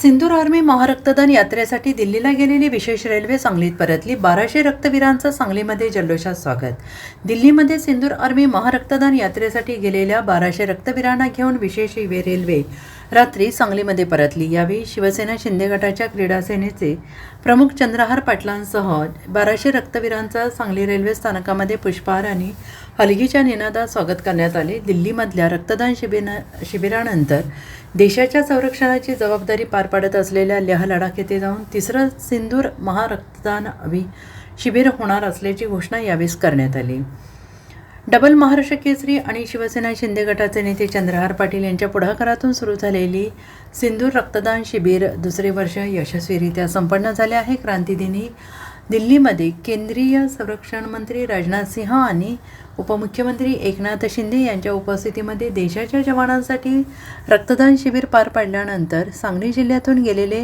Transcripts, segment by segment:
सिंदूर army महारक्तदान यात्रेसाठी दिल्लीला गेलेली विशेष रेल्वे सांगलीत परतली। 1200 रक्तवीरांचं सांगलीमध्ये जल्लोषात स्वागत। दिल्लीमध्ये सिंदूर आर्मी महारक्तदान यात्रेसाठी गेलेल्या 1200 रक्तवीरांना घेऊन विशेष रेल्वे रात्री सांगलीमध्ये परतली। यावेळी शिवसेना शिंदे गटाच्या क्रीडा सेनेचे प्रमुख चंद्रहार पाटलांसह 1200 रक्तवीरांचा सांगली रेल्वे स्थानकामध्ये पुष्पहार आणि हलगीच्या निनादात स्वागत करण्यात आले। दिल्लीमधल्या रक्तदान शिबिरानंतर देशाच्या संरक्षणाची जबाबदारी पार पाडत असलेल्या लेह लडाख येथे जाऊन तिसरं सिंदूर महारक्तदान शिबिर होणार असल्याची घोषणा यावेळी करण्यात आली। डबल महाराष्ट्र केसरी आणि शिवसेना शिंदे गटाचे नेते चंद्रहार पाटील यांच्या पुढाकारातून सुरू झालेली सिंदूर रक्तदान शिबिर दुसरे वर्ष यशस्वीरित्या संपन्न झाले आहे। क्रांतीदिनी दिल्लीमध्ये केंद्रीय संरक्षण मंत्री राजनाथ सिंह आणि उपमुख्यमंत्री एकनाथ शिंदे यांच्या उपस्थितीमध्ये देशाच्या जवानांसाठी रक्तदान शिबिर पार पाडल्यानंतर सांगली जिल्ह्यातून गेलेले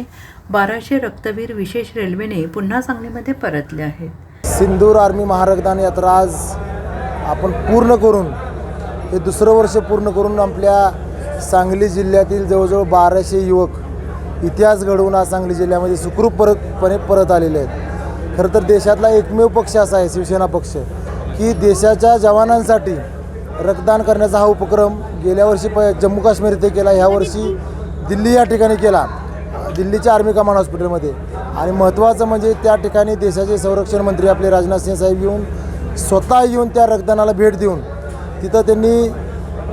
1200 रक्तवीर विशेष रेल्वेने पुन्हा सांगलीमध्ये परतले आहेत। सिंदूर आर्मी महारक्तदान यात्रा आज आपण पूर्ण करून हे दुसरं वर्ष पूर्ण करून आपल्या सांगली जिल्ह्यातील जवळजवळ 1200 युवक इतिहास घडवून आज सांगली जिल्ह्यामध्ये सुखरूपपणे परत आलेले आहेत। खरं तर देशातला एकमेव पक्ष असा आहे शिवसेना पक्ष की देशाच्या जवानांसाठी रक्तदान करण्याचा हा उपक्रम गेल्या वर्षी जम्मू काश्मीर येथे केला, ह्या वर्षी दिल्ली या ठिकाणी केला, दिल्लीच्या आर्मी कमांड हॉस्पिटलमध्ये। आणि महत्त्वाचं म्हणजे त्या ठिकाणी देशाचे संरक्षण मंत्री आपले राजनाथ सिंह साहेब स्वतः येऊन त्या रक्तदानाला भेट देऊन तिथं त्यांनी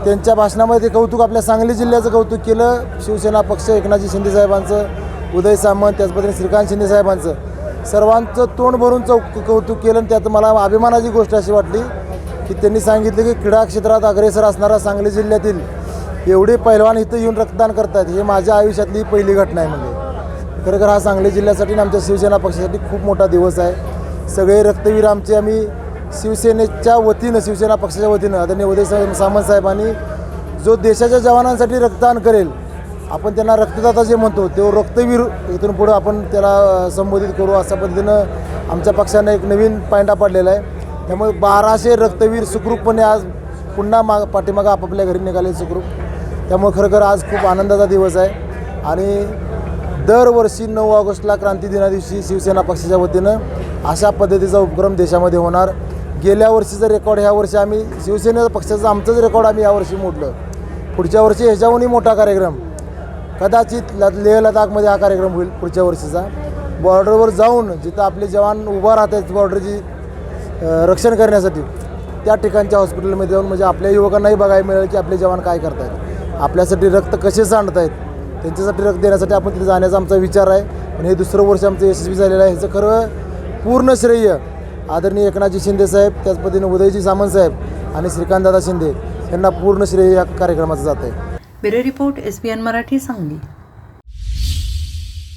त्यांच्या भाषणामध्ये कौतुक आपल्या सांगली जिल्ह्याचं कौतुक केलं। शिवसेना पक्ष एकनाथजी शिंदे साहेबांचं, उदय सामंत, त्याच पद्धतीने श्रीकांत शिंदे साहेबांचं सर्वांचं तोंड भरून कौतुक केलं। आणि त्यात मला अभिमानाची गोष्ट अशी वाटली की त्यांनी सांगितलं की क्रीडा क्षेत्रात अग्रेसर असणारा सांगली जिल्ह्यातील एवढे पैलवान इथं येऊन रक्तदान करतात हे माझ्या आयुष्यातली पहिली घटना आहे। म्हणजे खरोखर हा सांगली जिल्ह्यासाठी आणि आमच्या शिवसेना पक्षासाठी खूप मोठा दिवस आहे। सगळे रक्तवीर आमचे आम्ही शिवसेनेच्या वतीनं, शिवसेना पक्षाच्या वतीनं आदरणीय उदय सामंत साहेबांनी जो देशाच्या जवानांसाठी रक्तदान करेल, आपण त्यांना रक्तदाता जे म्हणतो ते रक्तवीर इथून पुढं आपण त्याला संबोधित करू अशा पद्धतीनं आमच्या पक्षानं एक नवीन पायंडा पाडलेला आहे। त्यामुळे 1200 रक्तवीर सुखरूपपणे आज पुन्हा पाठीमागं आपापल्या घरी निघाले सुखरूप। त्यामुळे खरोखर आज खूप आनंदाचा दिवस आहे। आणि दरवर्षी 9 ऑगस्टला क्रांती दिना दिवशी शिवसेना पक्षाच्या वतीनं अशा पद्धतीचा उपक्रम देशामध्ये होणार। गेल्या वर्षीचं रेकॉर्ड ह्या वर्षी आम्ही शिवसेना पक्षाचं आमचंच रेकॉर्ड आम्ही यावर्षी मोडलं। पुढच्या वर्षी ह्याच्याहूनही मोठा कार्यक्रम कदाचित लेह लडाखमध्ये हा कार्यक्रम होईल पुढच्या वर्षीचा। बॉर्डरवर जाऊन जिथं आपले जवान उभा राहत आहेत बॉर्डरची रक्षण करण्यासाठी, त्या ठिकाणच्या हॉस्पिटलमध्ये जाऊन म्हणजे आपल्या युवकांनाही बघायला मिळेल की आपले जवान काय करत आहेत, आपल्यासाठी रक्त कसे सांडत आहेत, त्यांच्यासाठी रक्त देण्यासाठी आपण तिथे जाण्याचा आमचा विचार आहे। आणि हे दुसरं वर्ष आमचं यशस्वी झालेलं आहे। ह्याचं खरं पूर्ण श्रेय आदरणीय एकनाथजी शिंदे साहेब, त्याच पद्धतीने उदयजी सामंत साहेब आणि श्रीकांतदादा शिंदे यांना पूर्ण श्रेय या कार्यक्रमाचं जात आहे। Bureau report SBN Marathi Sangli.